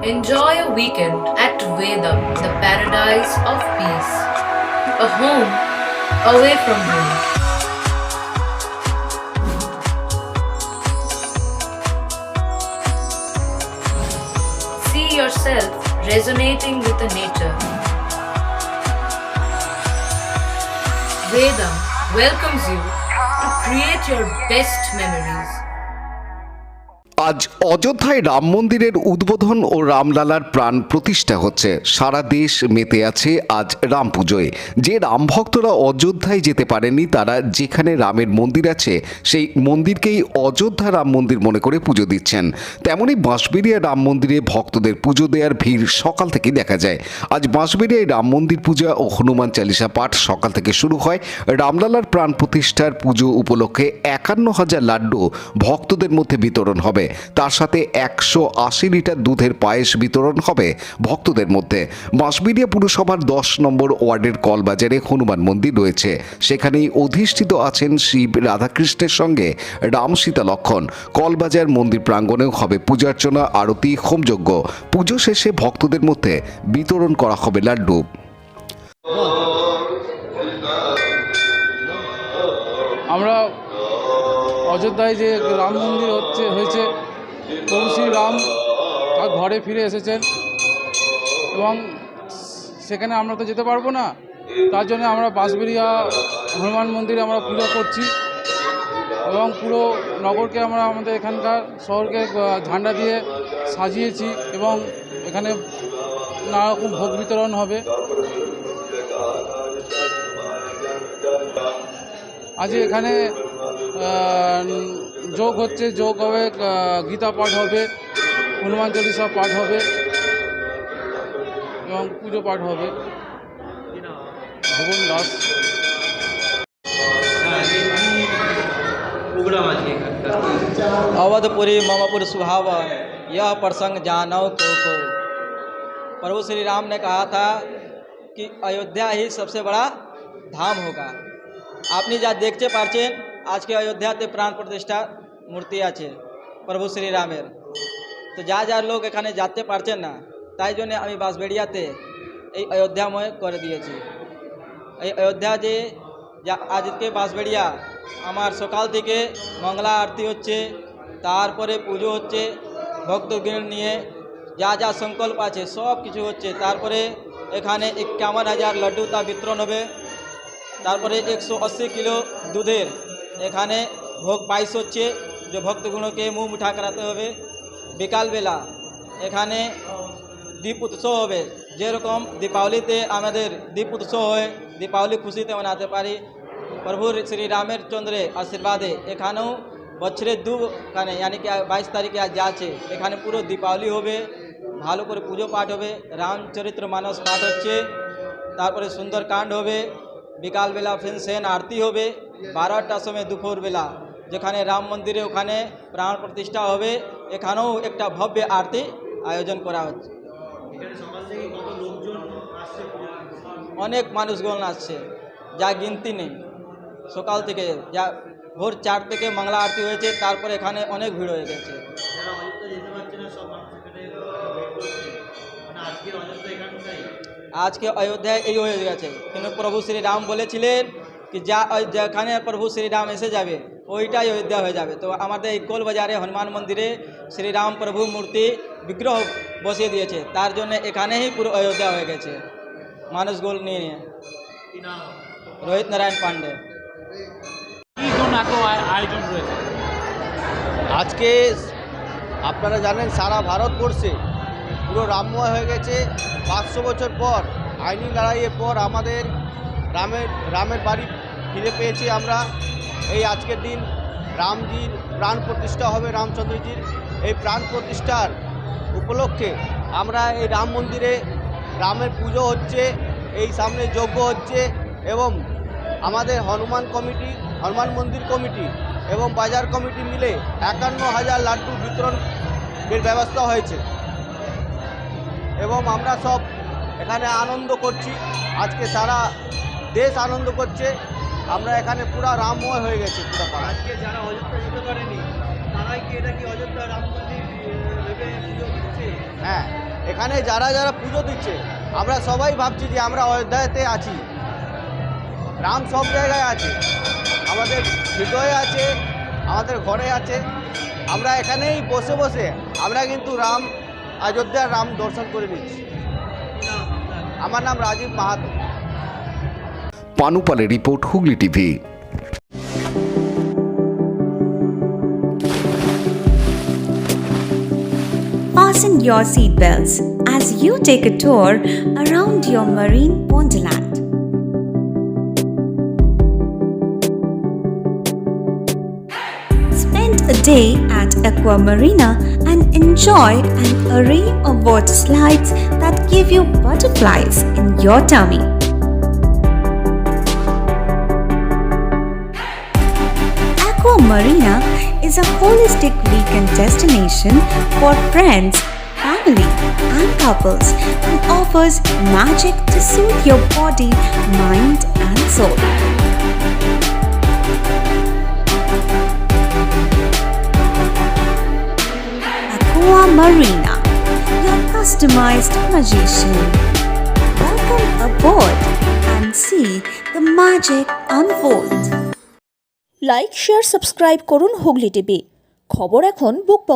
Enjoy a weekend at Vedam, the paradise of peace. A home away from home. See yourself resonating with the nature. Vedam welcomes you to create your best memories. আজ অযোধ্যায় রাম মন্দিরের উদ্বোধন ও রামলালার প্রাণ প্রতিষ্ঠা হচ্ছে। সারা দেশ মেতে আছে আজ রাম পুজোয়। যে রাম ভক্তরা অযোধ্যায় যেতে পারেনি তারা যেখানে রামের মন্দির আছে সেই মন্দিরকেই অযোধ্যা রাম মন্দির মনে করে পুজো দিচ্ছেন। তেমনই বাঁশবেড়িয়া রাম মন্দিরে ভক্তদের পুজো দেওয়ার ভিড় সকাল থেকেই দেখা যায়। আজ বাঁশবেড়িয়ায় রাম মন্দির পূজা ও হনুমান চালিসা পাঠ সকাল থেকে শুরু হয়। রামলালার প্রাণ প্রতিষ্ঠার পুজো উপলক্ষে 51,000 লাড্ডু ভক্তদের মধ্যে বিতরণ হবে। তার সাথে 180 লিটার দুধের পায়েস বিতরণ হবে ভক্তদের মধ্যে। বাঁশবেড়িয়া পুরসভার 10 নম্বর ওয়ার্ডের কলবাজারে হনুমান মন্দির রয়েছে। সেখানেই অধিষ্ঠিত আছেন শিব রাধাকৃষ্ণের সঙ্গে রাম সীতা লক্ষণ। কলবাজার মন্দির প্রাঙ্গণেও হবে পূজার্চনা, আরতি, হোমযজ্ঞ। পুজো শেষে ভক্তদের মধ্যে বিতরণ করা হবে লাড্ডু। আমরা অযোধ্যায় যে রাম মন্দির হয়েছে, প্রভু শ্রীরাম তার ঘরে ফিরে এসেছেন এবং সেখানে আমরা তো যেতে পারবো না। তার জন্য আমরা বাঁশবেড়িয়া হনুমান মন্দিরে আমরা পূজা করছি এবং পুরো নগরকে আমরা আমাদের এখানকার শহরকে ঝান্ডা দিয়ে সাজিয়েছি এবং এখানে নানারকম ভোগ বিতরণ হবে। আজ এখানে যোগ হচ্ছে, যোগ হবে, গীতা পাঠ হবে, হনুমান চালিসা পাঠ হবে এবং পুজো পাঠ হবে। ভুবন দাস। अवधपुरी ममपुर सुहावन यह प्रसंग जानव को प्रभु श्री राम ने कहा था कि अयोध्या ही सबसे बड़ा धाम होगा। আপনি যা দেখতে পাচ্ছেন আজকে অযোধ্যাতে প্রাণ প্রতিষ্ঠা মূর্তি আছে প্রভু শ্রীরামের। তো যা লোক এখানে যেতে পারছেন না তাই জন্য আমি বাঁশবেড়িয়াতে এই অযোধ্যাময় করে দিয়েছি। এই অযোধ্যা যে আজকে বাঁশবেড়িয়া আমার সকাল থেকে মঙ্গলা আরতি হচ্ছে, তারপরে পুজো হচ্ছে, ভক্তগণ নিয়ে যা সংকল্প আছে সব কিছু হচ্ছে। তারপরে এখানে 51,000 লাড্ডু তা বিতরণ হবে। তারপরে 180 কিলো দুধের এখানে ভোগ পায়েস হচ্ছে, যে ভক্তগুণকে মুখ মিঠা করাতে হবে। বিকালবেলা এখানে দীপ উৎসব হবে, যেরকম দীপাবলিতে আমাদের দীপ উৎসব হয়, দীপাবলি খুশিতে মানাতে পারি। প্রভু শ্রী রামের চন্দ্রে আশীর্বাদে এখানেও বছরে দুখানে यानी कि 22 তারিখে আজ আছে এখানে পুরো দীপাবলি হবে, ভালো করে পুজো পাঠ হবে, রামচরিত্র মানস পাঠ হচ্ছে, তারপরে সুন্দরকাণ্ড হবে। বিকালবেলা ফির সেন আরতি হবে 12টার সময় দুপুরবেলা, যেখানে রাম মন্দিরে ওখানে প্রাণ প্রতিষ্ঠা হবে। এখানেও একটা ভব্য আরতি আয়োজন করা হচ্ছে। অনেক মানুষগণ আসছে, যা গিনতি নেই। সকাল থেকে যা ভোর 4 থেকে মঙ্গলা আরতি হয়েছে, তারপরে এখানে অনেক ভিড় হয়ে গেছে। আজকে অযোধ্যায় এই হয়ে গেছে, কিন্তু প্রভু শ্রীরাম বলেছিলেন কি যেখানে প্রভু শ্রীরাম এসে যাবে ওইটাই অযোধ্যা হয়ে যাবে। তো আমাদের এই কোলবাজারে হনুমান মন্দিরে শ্রীরাম প্রভু মূর্তি বিগ্রহ বসিয়ে দিয়েছে, তার জন্য এখানেই পুরো অযোধ্যা হয়ে গেছে মানুষগুলো নিয়ে। রোহিত নারায়ণ পান্ডে। আজকে আপনারা জানেন সারা ভারতবর্ষে পুরো রামময় হয়ে গেছে। 500 বছর পর আইনি লড়াইয়ের পর আমাদের রামের বাড়ি ফিরে পেয়েছি আমরা। এই আজকের দিন রামজির প্রাণ প্রতিষ্ঠা হবে, রামচন্দ্রজির এই প্রাণ প্রতিষ্ঠার উপলক্ষে আমরা এই রাম মন্দিরে রামের পুজো হচ্ছে, এই সামনে যজ্ঞ হচ্ছে এবং আমাদের হনুমান মন্দির কমিটি এবং বাজার কমিটি মিলে 51,000 লাড্ডু বিতরণের ব্যবস্থা হয়েছে এবং আমরা সব এখানে আনন্দ করছি। আজকে সারা দেশ আনন্দ করছে। আমরা এখানে পুরা রামময় হয়ে গেছে পুরো পাড়া। আজকে যারা অযোধ্যা যেতে পারেনি তারাই কি এটা কি অযোধ্যা রাম মন্দির ভেবে পুজো করছে? হ্যাঁ, এখানে যারা যারা পুজো দিচ্ছে আমরা সবাই ভাবছি যে আমরা অযোধ্যাতে আছি। রাম সব জায়গায় আছে, আমাদের হৃদয়ে আছে, আমাদের ঘরে আছে। আমরা এখানেই বসে বসে আমরা কিন্তু অযোধ্যার রাম দর্শন করে নিচ্ছি। আমার নাম রাজীব মাহাতো। পানুপালের report, Hooghly TV. Fasten your seatbelts as you take a tour around your marine wonderland. Spend a day at Aqua Marina and enjoy an array of water slides that give you butterflies in your tummy. Aqua Marina is a holistic weekend destination for friends, family, and couples and offers magic to soothe your body, mind, and soul. Aqua Marina, your customized magician. Welcome aboard and see the magic unfold. Like share subscribe করুন Hooghly TV. খবর এখন বুক পকেটে।